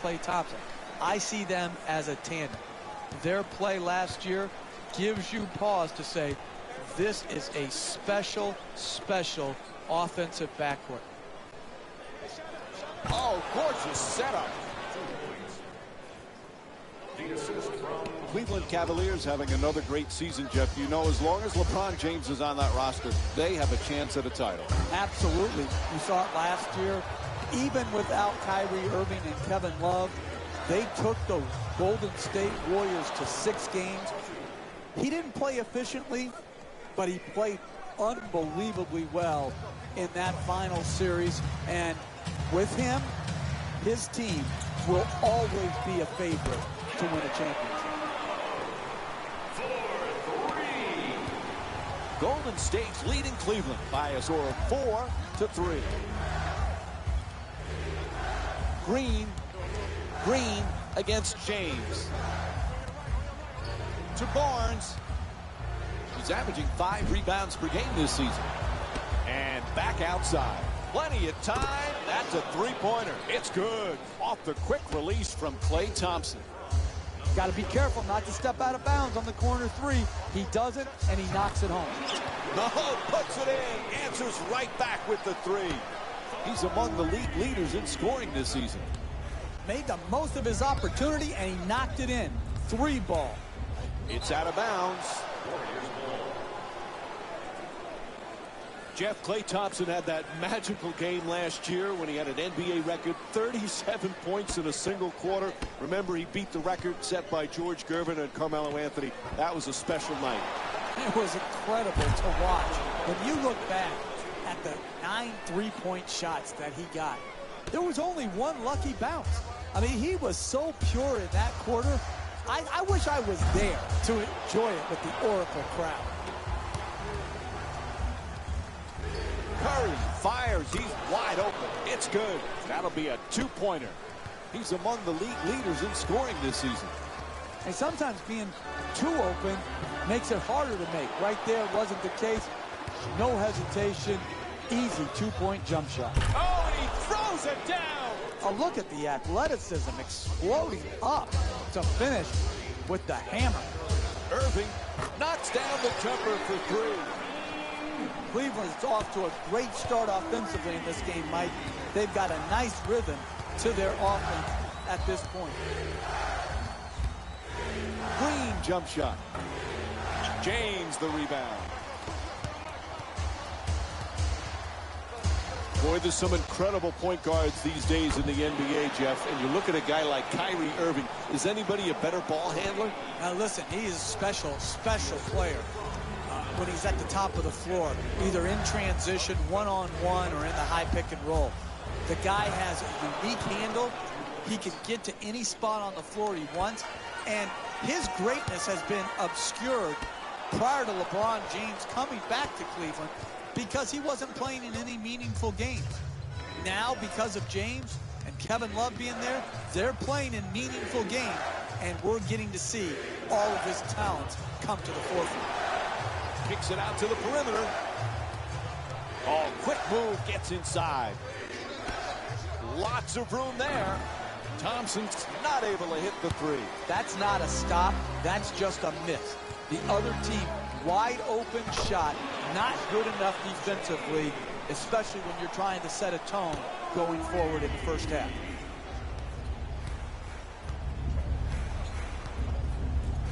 Klay Thompson. I see them as a tandem. Their play last year gives you pause to say, this is a special, special offensive backcourt. Oh, gorgeous setup. Cleveland Cavaliers having another great season, Jeff. You know, as long as LeBron James is on that roster, they have a chance at a title. Absolutely. You saw it last year. Even without Kyrie Irving and Kevin Love, they took the Golden State Warriors to 6 games. He didn't play efficiently, but he played unbelievably well in that final series. And with him, his team will always be a favorite to win a championship. Golden State's leading Cleveland by a score of 4-3. Green against James. To Barnes. He's averaging 5 rebounds per game this season. And back outside. Plenty of time. That's a three-pointer. It's good. Off the quick release from Klay Thompson. Got to be careful not to step out of bounds on the corner 3. He doesn't, and he knocks it home. Mahomes puts it in. Answers right back with the 3. He's among the league leaders in scoring this season. Made the most of his opportunity, and he knocked it in. 3 ball. It's out of bounds. Jeff, Klay Thompson had that magical game last year when he had an NBA record, 37 points in a single quarter. Remember, he beat the record set by George Gervin and Carmelo Anthony. That was a special night. It was incredible to watch. When you look back at the 9 three-point shots that he got, there was only one lucky bounce. I mean, he was so pure in that quarter. I wish I was there to enjoy it with the Oracle crowd. Curry fires. He's wide open. It's good. That'll be a 2-pointer. He's among the league leaders in scoring this season. And sometimes being too open makes it harder to make. Right there wasn't the case. No hesitation. Easy 2-point jump shot. Oh, and he throws it down. A look at the athleticism exploding up to finish with the hammer. Irving knocks down the jumper for 3. Cleveland's off to a great start offensively in this game, Mike. They've got a nice rhythm to their offense at this point. Green jump shot. James the rebound. Boy, there's some incredible point guards these days in the NBA, Jeff. And you look at a guy like Kyrie Irving. Is anybody a better ball handler? Now listen, he is a special player. When he's at the top of the floor, either in transition, one-on-one, or in the high pick and roll. The guy has a unique handle. He can get to any spot on the floor he wants, and his greatness has been obscured prior to LeBron James coming back to Cleveland because he wasn't playing in any meaningful games. Now, because of James and Kevin Love being there, they're playing in meaningful games, and we're getting to see all of his talents come to the forefront. Kicks it out to the perimeter. Oh, quick move, gets inside. Lots of room there. Thompson's not able to hit the 3. That's not a stop. That's just a miss. The other team, wide open shot, not good enough defensively, especially when you're trying to set a tone going forward in the first half.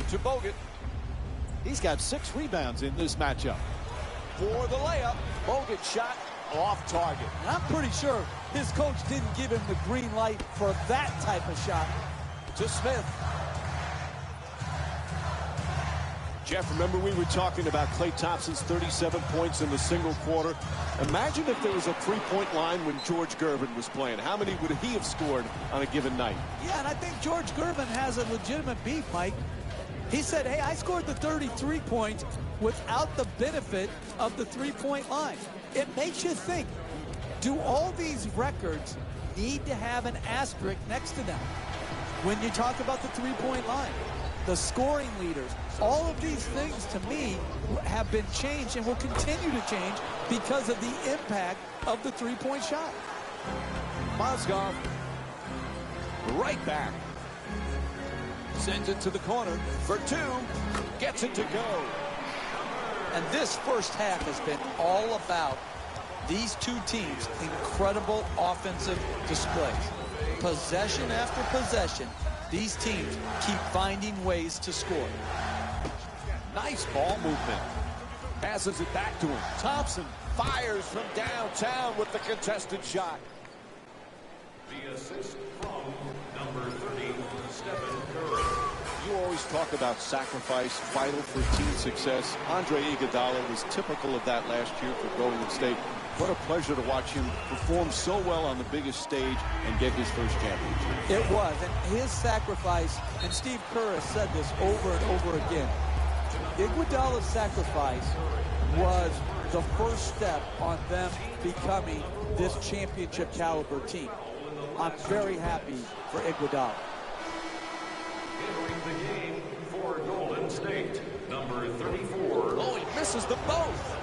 To Bogut. He's got 6 rebounds in this matchup. For the layup, Bogut shot off target. And I'm pretty sure his coach didn't give him the green light for that type of shot. To Smith. Jeff, remember we were talking about Klay Thompson's 37 points in the single quarter. Imagine if there was a 3-point line when George Gervin was playing. How many would he have scored on a given night? Yeah, and I think George Gervin has a legitimate beef, Mike. He said, hey, I scored the 33 points without the benefit of the 3-point line. It makes you think, do all these records need to have an asterisk next to them when you talk about the 3-point line? The scoring leaders, all of these things to me have been changed and will continue to change because of the impact of the 3-point shot. Mozgov Right back. Sends it to the corner for two. Gets it to go. And this first half has been all about these two teams' incredible offensive displays. Possession after possession, these teams keep finding ways to score. Nice ball movement. Passes it back to him. Thompson fires from downtown with the contested shot. The assist from number 30, Stephen Curry. You always talk about sacrifice, vital for team success. Andre Iguodala was typical of that last year for Golden State. What a pleasure to watch him perform so well on the biggest stage and get his first championship. It was, and his sacrifice, and Steve Kerr has said this over and over again, Iguodala's sacrifice was the first step on them becoming this championship caliber team. I'm very happy for Iguodala. Entering the game for Golden State, number 34. Oh, he misses them both.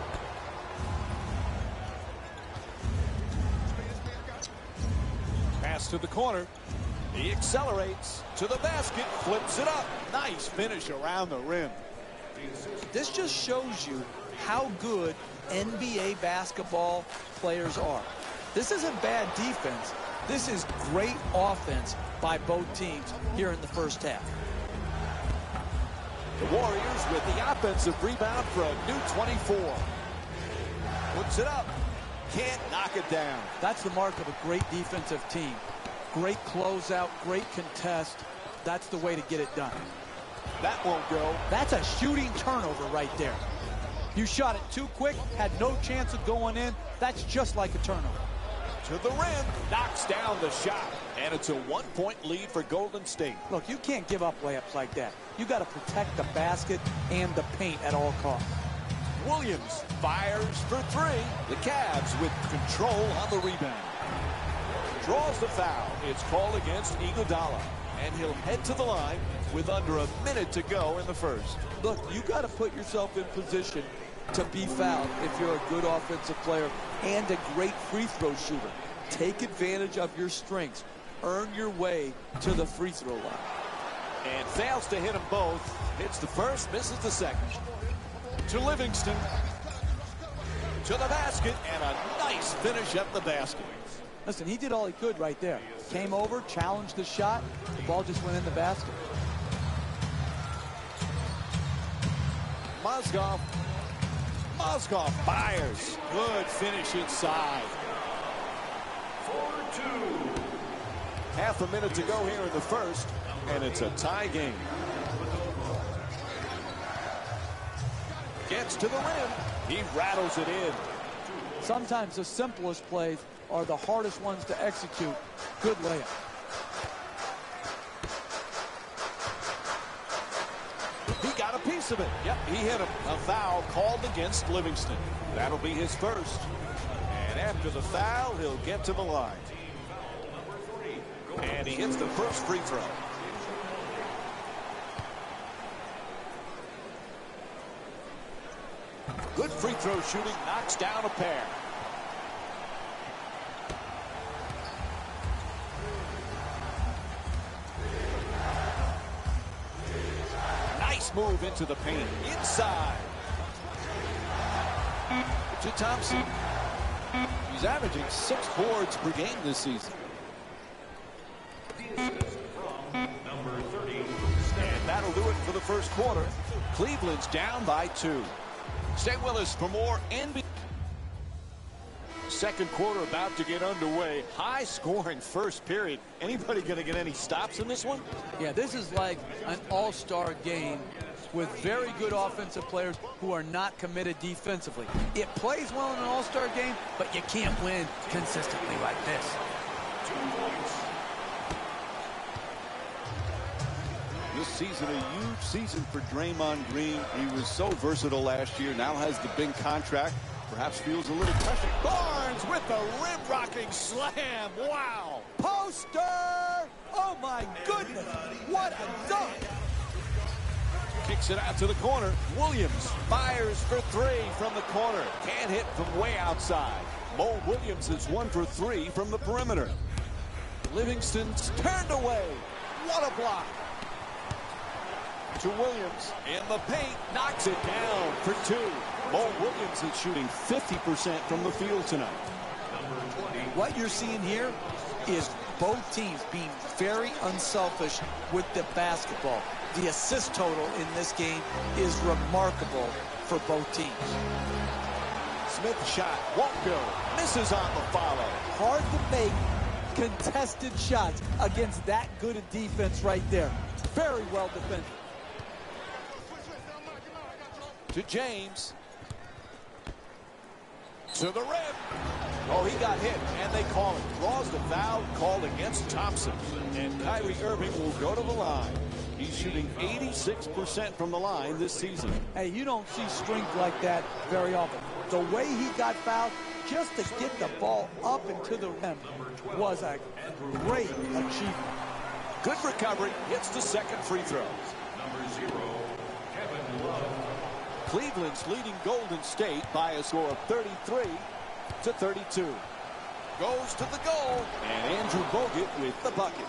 Pass to the corner. He accelerates to the basket, flips it up. Nice finish around the rim. This just shows you how good NBA basketball players are. This isn't bad defense. This is great offense by both teams here in the first half. The Warriors with the offensive rebound for a new 24. Puts it up. Can't knock it down. That's the mark of a great defensive team. Great closeout, great contest. That's the way to get it done. That won't go. That's a shooting turnover right there. You shot it too quick, had no chance of going in. That's just like a turnover. To the rim, knocks down the shot. And it's a 1-point lead for Golden State. Look, you can't give up layups like that. You got to protect the basket and the paint at all costs. Williams fires for three. The Cavs with control on the rebound. Draws the foul. It's called against Iguodala. And he'll head to the line with under a minute to go in the first. Look, you got to put yourself in position to be fouled if you're a good offensive player and a great free throw shooter. Take advantage of your strengths. Earn your way to the free throw line. And fails to hit them both. Hits the first, misses the second. To Livingston. To the basket, and a nice finish at the basket. Listen, he did all he could right there. Came over, challenged the shot. The ball just went in the basket. Mozgov fires. Good finish inside. 4-2. Half a minute to go here in the first, and it's a tie game. Gets to the rim. He rattles it in. Sometimes the simplest plays are the hardest ones to execute. Good layup. He got a piece of it. Yep, he hit him. A foul called against Livingston. That'll be his first. And after the foul, he'll get to the line. And he hits the first free throw. Good free throw shooting, knocks down a pair. Nice move into the paint, inside. To Thompson. He's averaging 6 boards per game this season. Number 30. And that'll do it for the first quarter. Cleveland's down by 2. Stay with us for more NBA. Second quarter about to get underway. High scoring first period. Anybody going to get any stops in this one? Yeah, this is like an all-star game with very good offensive players who are not committed defensively. It plays well in an all-star game, but you can't win consistently like this. 2 points. This season, a huge season for Draymond Green. He was so versatile last year, now has the big contract, perhaps feels a little pressure. Barnes with the rim-rocking slam. Wow. Poster! Oh, my goodness. What a dunk. Kicks it out to the corner. Williams fires for 3 from the corner. Can't hit from way outside. Mo Williams is 1 for 3 from the perimeter. Livingston's turned away. What a block. To Williams in the paint, knocks it down for two. Mo Williams is shooting 50% from the field tonight. What you're seeing here is both teams being very unselfish with the basketball. The assist total in this game is remarkable for both teams. Smith shot won't go. Misses on the follow. Hard to make contested shots against that good a defense right there. Very well defended. To James. To the rim. Oh, he got hit, and they call it. Draws the foul called against Thompson. And Kyrie Irving will go to the line. He's shooting 86% from the line this season. Hey, you don't see strength like that very often. The way he got fouled, just to get the ball up into the rim, was a great achievement. Good recovery. Hits the second free throw. Number 0, Kevin Love. Cleveland's leading Golden State by a score of 33-32. Goes to the goal, and Andrew Bogut with the bucket.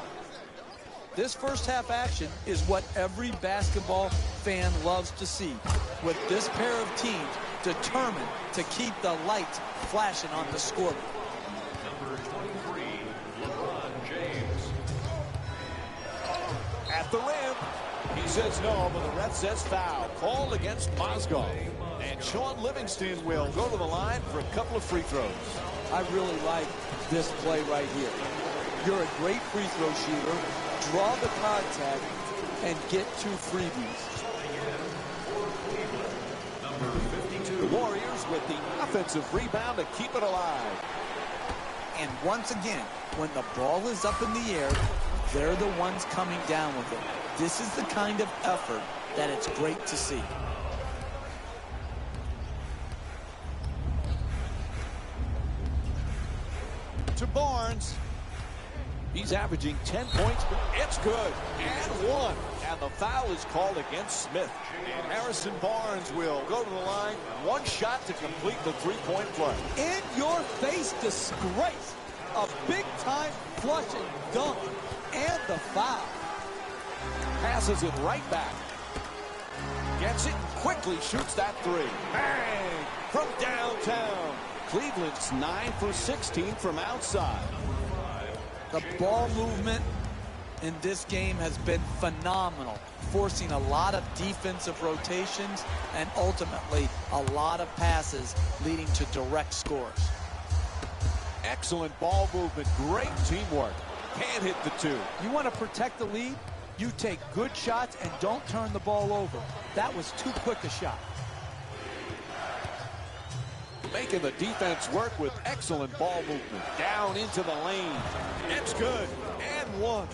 This first half action is what every basketball fan loves to see, with this pair of teams determined to keep the lights flashing on the scoreboard. Number 23, LeBron James. At the rim. He says no, but the ref says foul. Called against Mozgov. And Sean Livingston will go to the line for a couple of free throws. I really like this play right here. You're a great free throw shooter. Draw the contact and get 2 freebies. Number 52. The Warriors with the offensive rebound to keep it alive. And once again, when the ball is up in the air, they're the ones coming down with it. This is the kind of effort that it's great to see. To Barnes. He's averaging 10 points. It's good. And one. And the foul is called against Smith. And Harrison Barnes will go to the line. One shot to complete the three-point play. In your face disgrace. A big-time flush and dunk. And the foul. Passes it right back. Gets it and quickly shoots that three. Bang! From downtown. Cleveland's 9 for 16 from outside. The ball movement in this game has been phenomenal, forcing a lot of defensive rotations and ultimately a lot of passes leading to direct scores. Excellent ball movement. Great teamwork. Can't hit the two. You want to protect the lead? You take good shots and don't turn the ball over. That was too quick a shot. Making the defense work with excellent ball movement. Down into the lane. It's good. And one.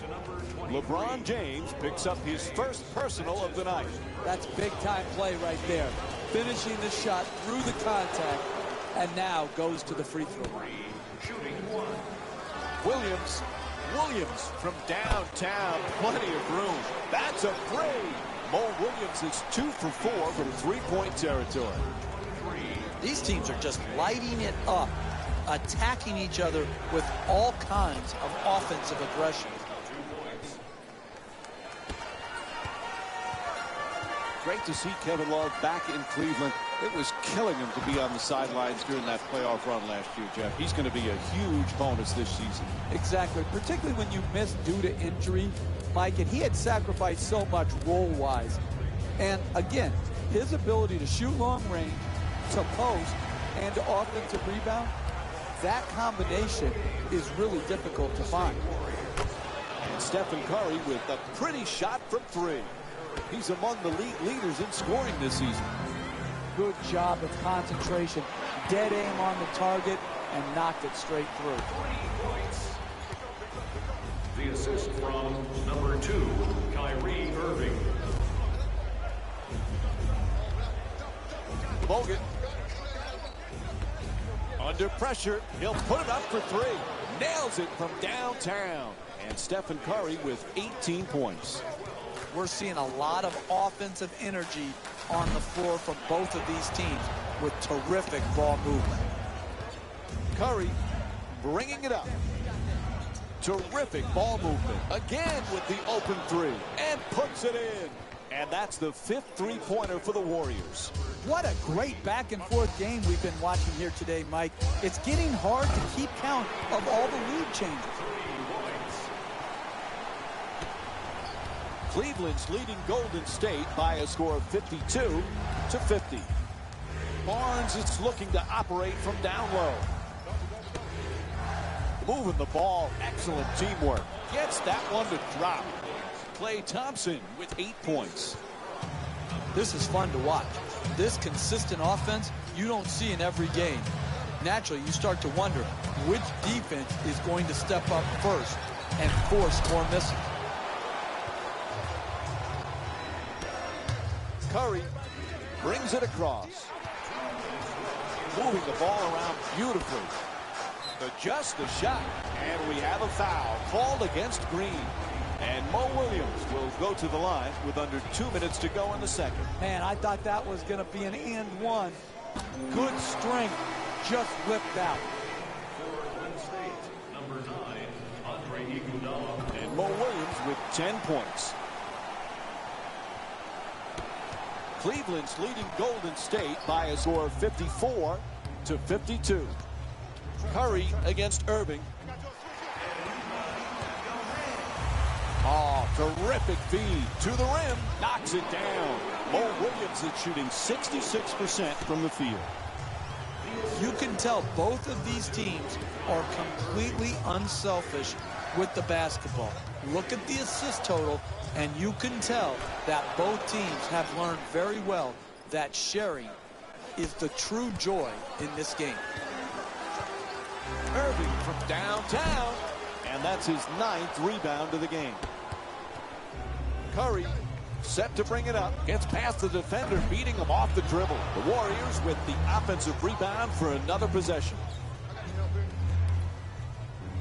LeBron James picks up his first personal of the night. That's big-time play right there. Finishing the shot through the contact and now goes to the free throw line. Shooting 1. Williams from downtown. Plenty of room. That's a three. Mo Williams is 2 for 4 from three-point territory. These teams are just lighting it up, attacking each other with all kinds of offensive aggression. Great to see Kevin Love back in Cleveland. It was killing him to be on the sidelines during that playoff run last year, Jeff. He's going to be a huge bonus this season. Exactly, particularly when you miss due to injury, Mike, and he had sacrificed so much role-wise. And again, his ability to shoot long range, to post, and to offensive rebound, that combination is really difficult to find. And Stephen Curry with a pretty shot from three. He's among the league leaders in scoring this season. Good job of concentration, dead aim on the target, and knocked it straight through. 20 points. The assist from number 2, Kyrie Irving. Bogut. Under pressure, he'll put it up for three. Nails it from downtown. And Stephen Curry with 18 points. We're seeing a lot of offensive energy on the floor from both of these teams with terrific ball movement. Curry bringing it up. Terrific ball movement. Again with the open three. And puts it in. And that's the 5th three-pointer for the Warriors. What a great back-and-forth game we've been watching here today, Mike. It's getting hard to keep count of all the lead changes. Cleveland's leading Golden State by a score of 52-50. Barnes is looking to operate from down low. Moving the ball, excellent teamwork. Gets that one to drop. Klay Thompson with 8 points. This is fun to watch. This consistent offense you don't see in every game. Naturally, you start to wonder which defense is going to step up first and force more misses. Curry brings it across. Moving the ball around beautifully. Just a shot. And we have a foul called against Green. And Mo Williams will go to the line with under 2 minutes to go in the second. Man, I thought that was going to be an and one. Good strength, just whipped out. For Golden State, number 9, Andre Iguodala. And Mo Williams with 10 points. Cleveland's leading Golden State by a score of 54-52. Curry against Irving. Oh, terrific feed to the rim. Knocks it down. Mo Williams is shooting 66% from the field. You can tell both of these teams are completely unselfish with the basketball. Look at the assist total, and you can tell that both teams have learned very well that sharing is the true joy in this game. Irving from downtown, and that's his 9th rebound of the game. Curry set to bring it up, gets past the defender, beating him off the dribble. The Warriors with the offensive rebound for another possession.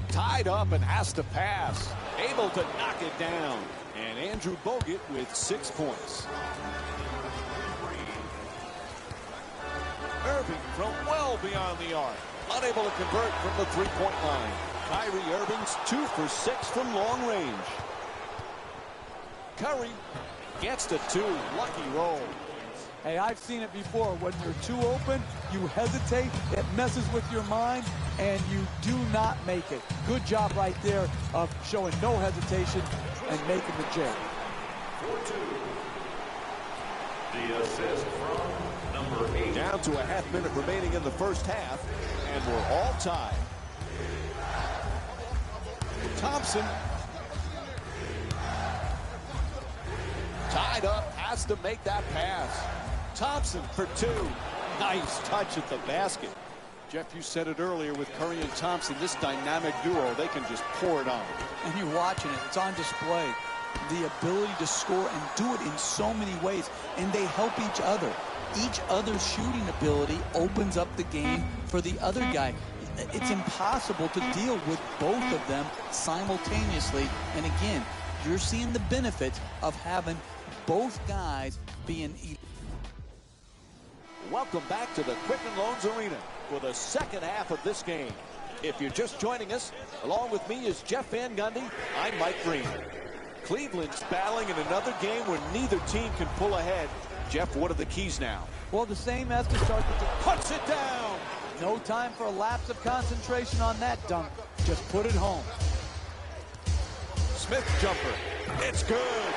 Tied up and has to pass, able to knock it down. And Andrew Bogut with 6 points. Irving from well beyond the arc, unable to convert from the three-point line. Kyrie Irving's 2 for 6 from long range. Curry gets to 2. Lucky roll. Hey, I've seen it before. When you're too open, you hesitate, it messes with your mind, and you do not make it. Good job right there of showing no hesitation and making the jam. The assist from number 8. Down to a half minute remaining in the first half, and we're all tied. Thompson. Tied up, has to make that pass. Thompson for 2. Nice touch at the basket. Jeff, you said it earlier with Curry and Thompson, this dynamic duo, they can just pour it on. And you're watching it. It's on display. The ability to score and do it in so many ways. And they help each other. Each other's shooting ability opens up the game for the other guy. It's impossible to deal with both of them simultaneously. And again, you're seeing the benefits of having both guys being elite. Welcome back to the Quicken Loans Arena for the second half of this game. If you're just joining us, along with me is Jeff Van Gundy. I'm Mike Green. Cleveland's battling in another game where neither team can pull ahead. Jeff, what are the keys now? Well, the same as to start the Puts it down. No time for a lapse of concentration on that dunk. Just put it home. Smith jumper. It's good.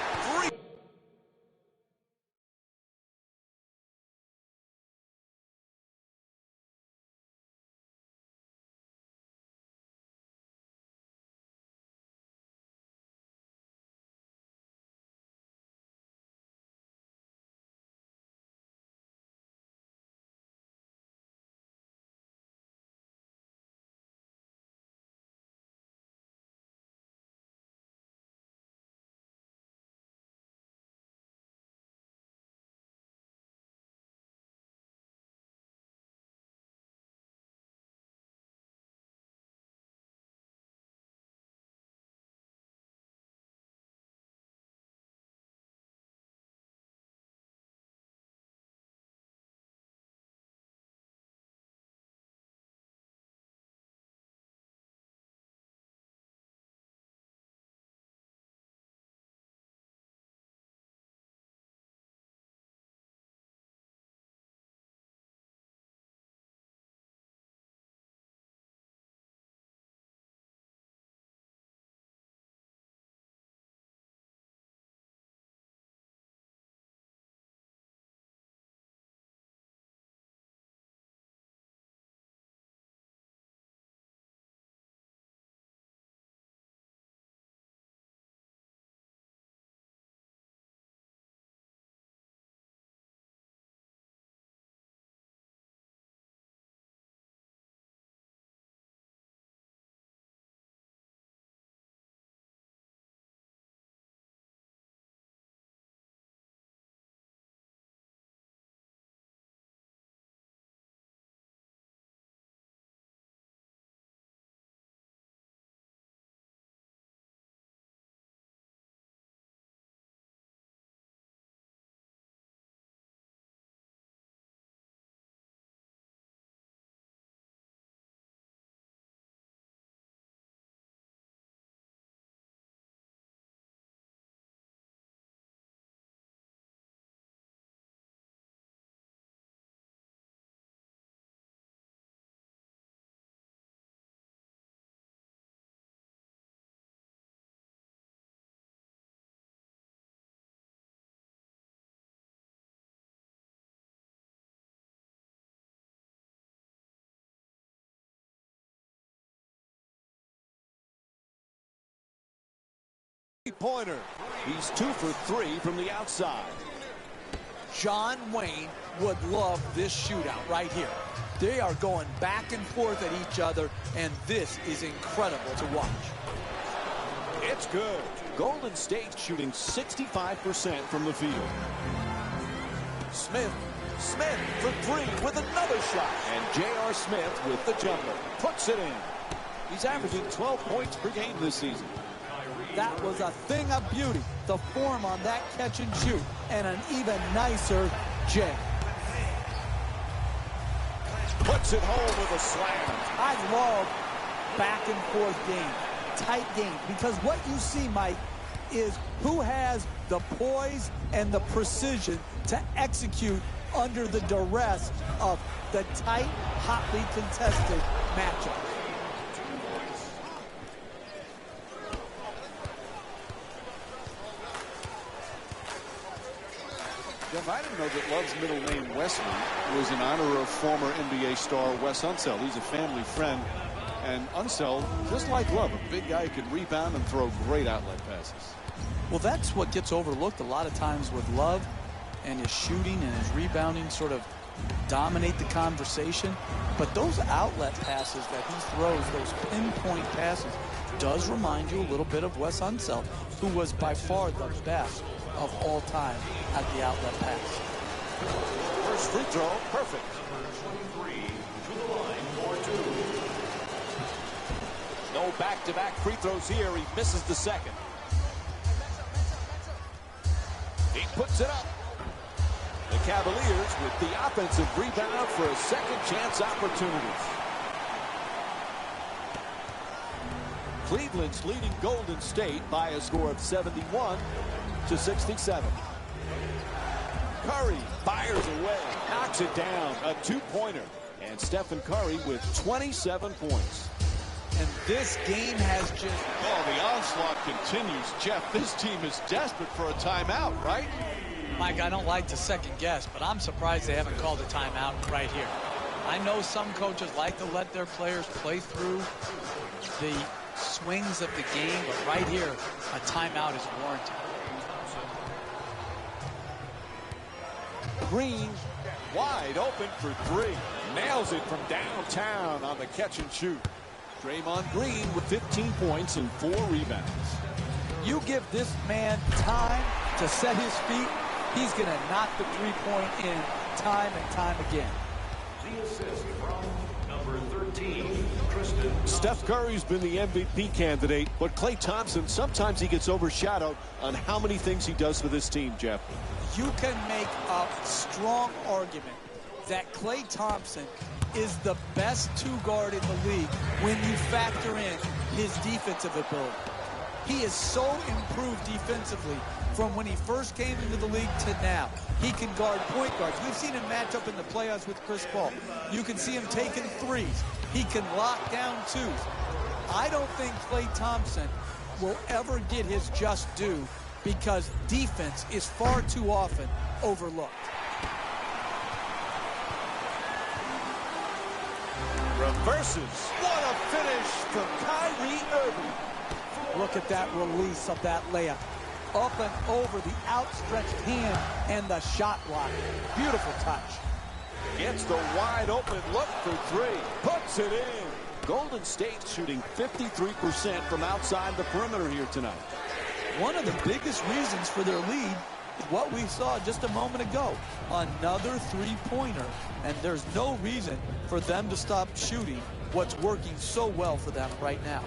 three-pointer. He's 2 for 3 from the outside. John Wayne would love this shootout right here. They are going back and forth at each other, and this is incredible to watch. It's good. Golden State shooting 65% from the field. Smith for three with another shot. And J.R. Smith with the jumper. Puts it in. He's averaging 12 points per game this season. That was a thing of beauty. The form on that catch and shoot, and an even nicer Jay. Puts it home with a slam. I love back and forth game, tight game, because what you see, Mike, is who has the poise and the precision to execute under the duress of the tight, hotly contested matchup. Jeff, I didn't know that Love's middle name, Wesley, was in honor of former NBA star Wes Unseld. He's a family friend. And Unseld, just like Love, a big guy who can rebound and throw great outlet passes. Well, that's what gets overlooked a lot of times with Love, and his shooting and his rebounding sort of dominate the conversation. But those outlet passes that he throws, those pinpoint passes, does remind you a little bit of Wes Unseld, who was by far the best of all time at the outlet pass. First free throw, perfect. Number 23 to the line for 2. No back-to-back free throws here. He misses the second. He puts it up. The Cavaliers with the offensive rebound for a second chance opportunity. Cleveland's leading Golden State by a score of 71-67. Curry fires away, knocks it down, a two-pointer. And Stephen Curry with 27 points. And this game has just... Oh, the onslaught continues. Jeff, this team is desperate for a timeout, right? Mike, I don't like to second guess, but I'm surprised they haven't called a timeout right here. I know some coaches like to let their players play through the swings of the game, but right here, a timeout is warranted. Green wide open for three. Nails it from downtown on the catch and shoot. Draymond Green with 15 points and 4 rebounds. You give this man time to set his feet, he's going to knock the three-point in time and time again. The assist from number 13, Tristan. Steph Curry's been the MVP candidate, but Klay Thompson, sometimes he gets overshadowed on how many things he does for this team, Jeff. You can make a strong argument that Klay Thompson is the best two-guard in the league when you factor in his defensive ability. He is so improved defensively from when he first came into the league to now. He can guard point guards. We've seen him match up in the playoffs with Chris Paul. You can see him taking threes. He can lock down twos. I don't think Klay Thompson will ever get his just due because defense is far too often overlooked. Reverses. What a finish from Kyrie Irving. Look at that release of that layup. Up and over the outstretched hand and the shot block. Beautiful touch. Gets the wide open look for three. Puts it in. Golden State shooting 53% from outside the perimeter here tonight. One of the biggest reasons for their lead is what we saw just a moment ago. Another three-pointer. And there's no reason for them to stop shooting what's working so well for them right now.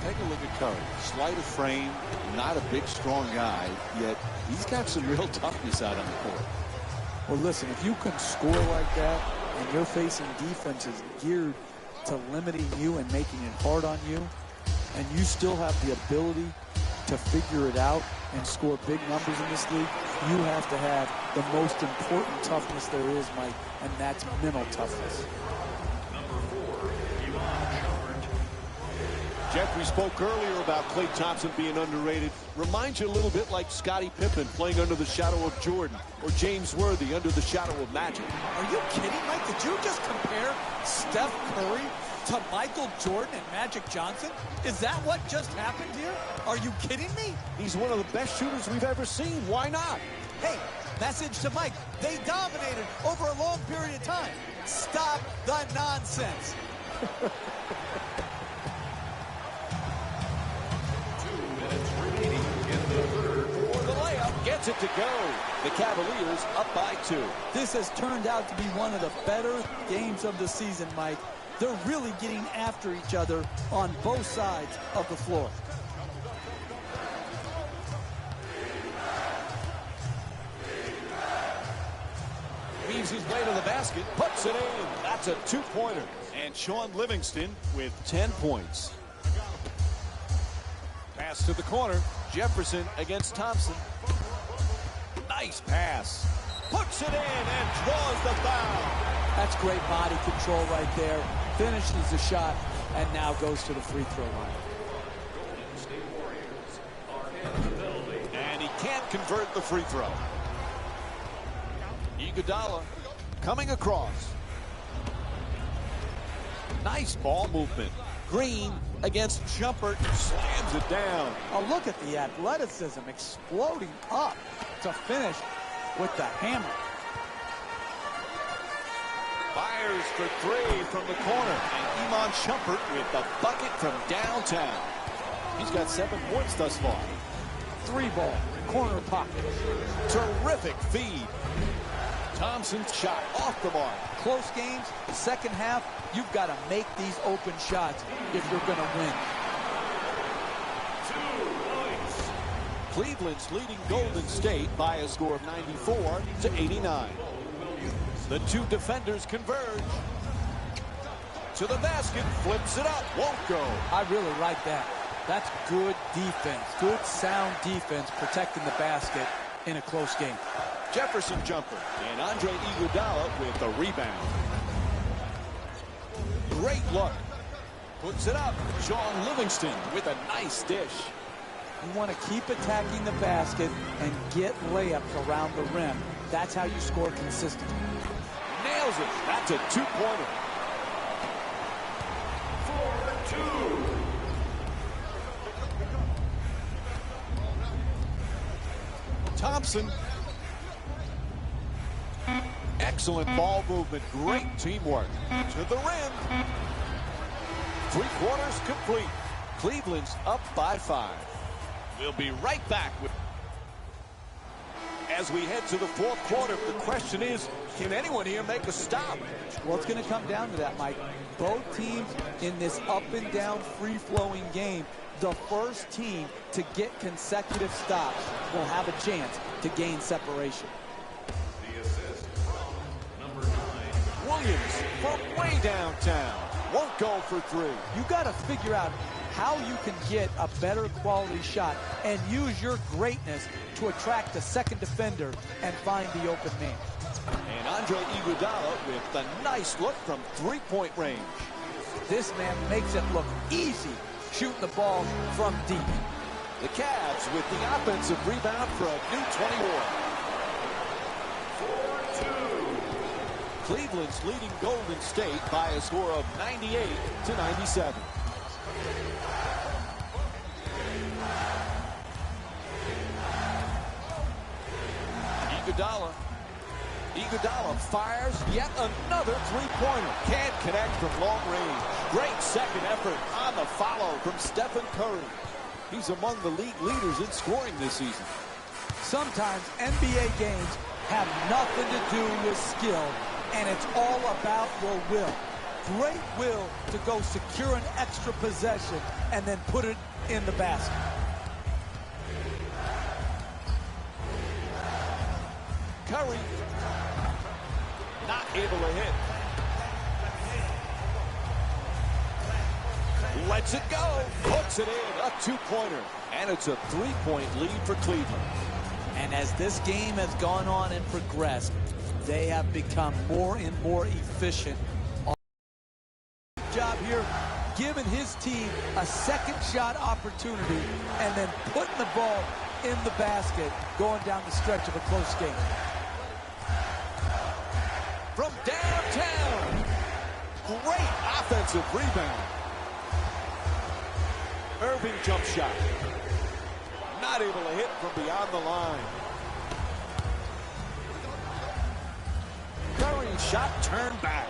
Take a look at Curry. Slight of frame, not a big, strong guy, yet he's got some real toughness out on the court. Well, listen, if you can score like that and you're facing defenses geared to limiting you and making it hard on you, and you still have the ability to figure it out and score big numbers in this league, you have to have the most important toughness there is, Mike, and that's mental toughness. Number 4, Iman Shumpert. Jeff, we spoke earlier about Klay Thompson being underrated. Reminds you a little bit like Scottie Pippen playing under the shadow of Jordan, or James Worthy under the shadow of Magic. Are you kidding, Mike? Did you just compare Steph Curry to Michael Jordan and Magic Johnson? Is that what just happened here? Are you kidding me? He's one of the best shooters we've ever seen. Why not? Hey, message to Mike. They dominated over a long period of time. Stop the nonsense. 2 minutes remaining in the third. For the layup, gets it to go. The Cavaliers up by 2. This has turned out to be one of the better games of the season, Mike. They're really getting after each other on both sides of the floor. Weaves his way to the basket, puts it in. That's a 2-pointer. And Sean Livingston with 10 points. Pass to the corner. Jefferson against Thompson. Nice pass. Puts it in and draws the foul. That's great body control right there. Finishes the shot and now goes to the free throw line. And he can't convert the free throw. Iguodala coming across. Nice ball movement. Green against Jumper, slams it down. Oh, look at the athleticism exploding up to finish with the hammer. Fires for 3 from the corner. And Iman Shumpert with the bucket from downtown. He's got 7 points thus far. 3-ball, corner pocket. Terrific feed. Thompson's shot off the mark. Close games, second half, you've got to make these open shots if you're going to win. 2 points. Cleveland's leading Golden State by a score of 94-89. The two defenders converge. To the basket, flips it up, won't go. I really like that. That's good defense, good sound defense protecting the basket in a close game. Jefferson jumper, and Andre Iguodala with the rebound. Great look. Puts it up. Sean Livingston with a nice dish. You want to keep attacking the basket and get layups around the rim. That's how you score consistently. Nails it. That's a 2-pointer. 4-2. Thompson. Excellent ball movement. Great teamwork. To the rim. 3/4 complete. Cleveland's up by 5. We'll be right back with. As we head to the 4th quarter, the question is, can anyone here make a stop? Well, it's going to come down to that, Mike. Both teams in this up and down free-flowing game, the first team to get consecutive stops will have a chance to gain separation. The assist from number 9. Williams from way downtown. Won't go for 3. You got to figure out how you can get a better quality shot and use your greatness to attract the second defender and find the open man. And Andre Iguodala with a nice look from 3-point range. This man makes it look easy shooting the ball from deep. The Cavs with the offensive rebound for a new 21. 4-2. Cleveland's leading Golden State by a score of 98-97. Iguodala fires yet another 3-pointer. Can't connect from long range. Great second effort on the follow from Stephen Curry. He's among the league leaders in scoring this season. Sometimes NBA games have nothing to do with skill, and it's all about your will. Great will to go secure an extra possession and then put it in the basket. Curry not able to hit. Lets it go. Puts it in. A 2-pointer. And it's a 3-point lead for Cleveland. And as this game has gone on and progressed, they have become more and more efficient. Job here, giving his team a second shot opportunity and then putting the ball in the basket going down the stretch of a close game. From downtown, Great offensive rebound. Irving jump shot. Not able to hit from beyond the line. Curry's shot turned back.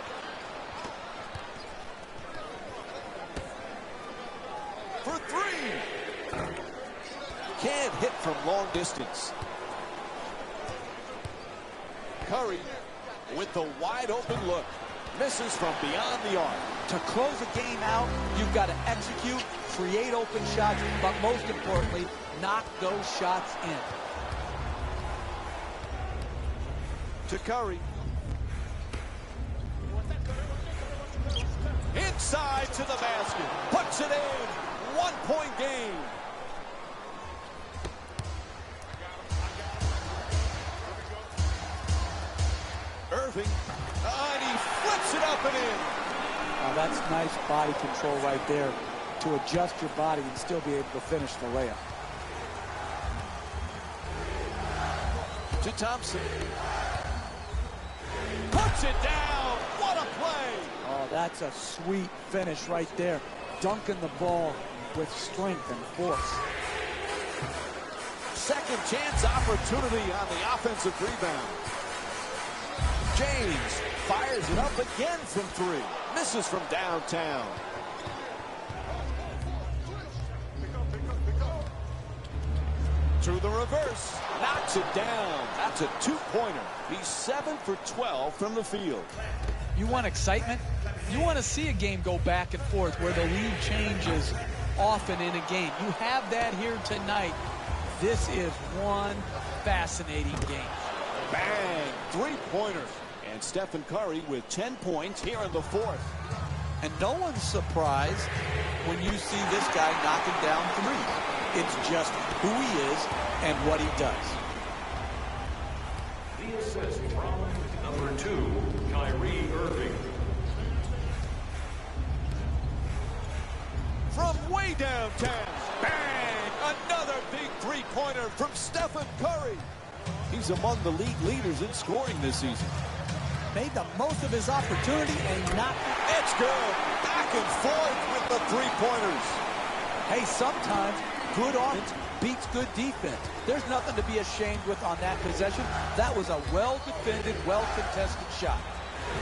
For three. Can't hit from long distance. Curry with the wide open look. Misses from beyond the arc. To close a game out, you've got to execute, create open shots, but most importantly, knock those shots in. To Curry. Inside to the basket. Puts it in. 1-point game. Irving. And he flips it up and in. That's nice body control right there to adjust your body and still be able to finish the layup. To Thompson. Puts it down. What a play. Oh, that's a sweet finish right there. Dunking the ball with strength and force. Second chance opportunity on the offensive rebound. James fires it up again from three. Misses from downtown. To the reverse. Knocks it down. That's a two-pointer. He's 7 for 12 from the field. You want excitement? You want to see a game go back and forth where the lead changes often in a game. You have that here tonight. This is one fascinating game. Bang! Three-pointer. And Stephen Curry with 10 points here in the fourth. And no one's surprised when you see this guy knocking down three. It's just who he is and what he does. The assist from number 2, Kyrie Irving. From way downtown. Bang! Another big three-pointer from Stephen Curry. He's among the league leaders in scoring this season. Made the most of his opportunity and knocked it. It's good. Back and forth with the three-pointers. Hey, sometimes good offense beats good defense. There's nothing to be ashamed with on that possession. That was a well-defended, well-contested shot.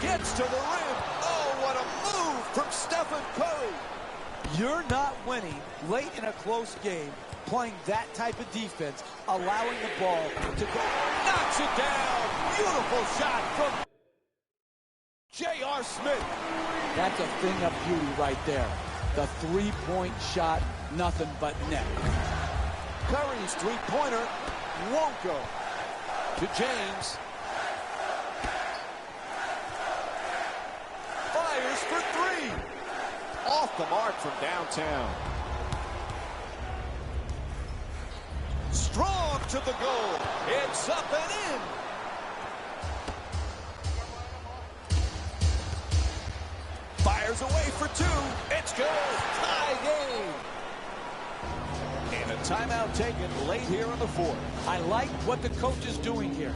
Gets to the rim. Oh, what a move from Stephen Curry. You're not winning late in a close game playing that type of defense, allowing the ball to go. Knocks it down. Beautiful shot from J.R. Smith. That's a thing of beauty right there. The three-point shot, nothing but net. Curry's three-pointer won't go. To James. Fires for three. Off the mark from downtown. Strong to the goal. It's up and in. Fires away for two. It's good. Tie game. And a timeout taken late here in the fourth. I like what the coach is doing here.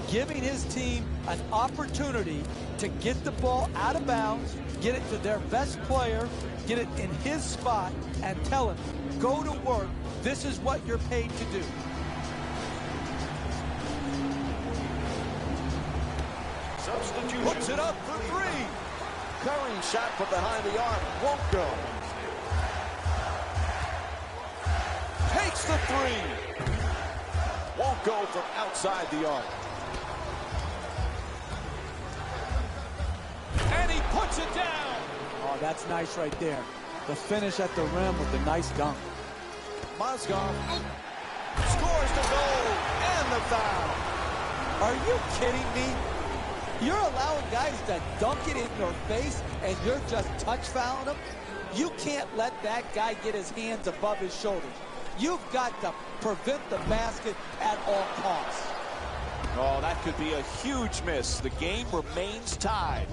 Giving his team an opportunity to get the ball out of bounds, get it to their best player, get it in his spot, and tell him, go to work. This is what you're paid to do. Substitution. Puts it up for three. Curry shot from behind the arc. Won't go. Takes the three. Won't go from outside the arc. And he puts it down. Oh, that's nice right there. The finish at the rim with the nice dunk. Mozgov scores the goal and the foul. Are you kidding me? You're allowing guys to dunk it in your face and you're just touch fouling them? You can't let that guy get his hands above his shoulders. You've got to prevent the basket at all costs. Oh, that could be a huge miss. The game remains tied.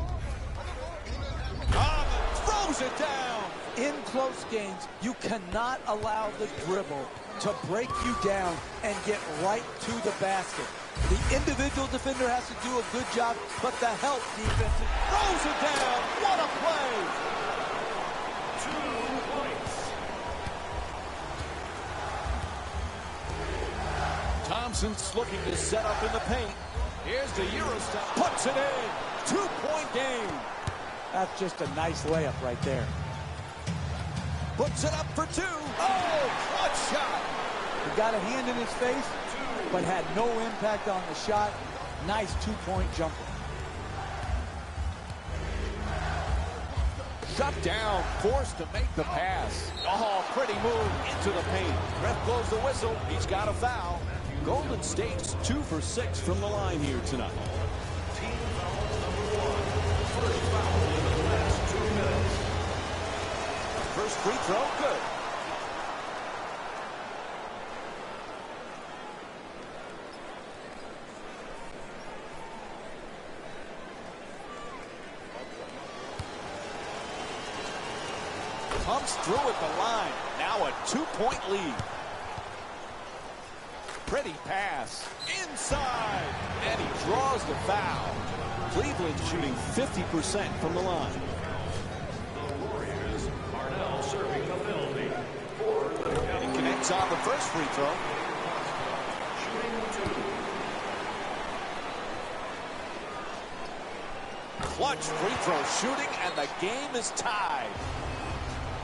Throws it down. In close games, you cannot allow the dribble to break you down and get right to the basket. The individual defender has to do a good job, but the help defense Throws it down. What a play. 2 points. Thompson's looking to set up in the paint. Here's the Eurostep. Puts it in. 2-point game. That's just a nice layup right there. Puts it up for 2. Oh, clutch shot. He got a hand in his face, but had no impact on the shot. Nice 2-point jumper. Shut down, forced to make the pass. Oh, pretty move into the paint. Ref blows the whistle. He's got a foul. Golden State's 2 for 6 from the line here tonight. Team foul number 1. First foul in the last 2 minutes. First free throw, good. Comes through at the line. Now a 2-point lead. Pretty pass. Inside. And he draws the foul. Cleveland shooting 50% from the line. The Warriors are now serving a penalty for the He connects on the first free throw. shooting 2. Clutch free throw shooting, and the game is tied.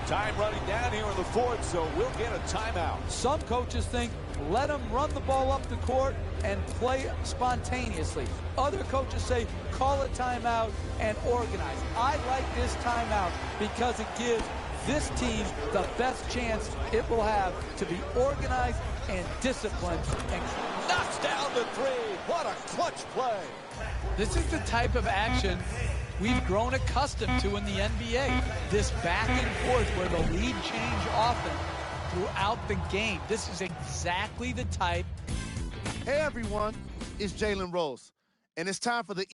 Time running down here in the fourth, so we'll get a timeout. Some coaches think, let them run the ball up the court and play spontaneously. Other coaches say, call a timeout and organize. I like this timeout because it gives this team the best chance it will have to be organized and disciplined. And Knocks down the 3. What a clutch play. This is the type of action we've grown accustomed to in the NBA. This back and forth where the lead change often throughout the game. This is exactly the type. Hey everyone, it's Jalen Rose, and it's time for the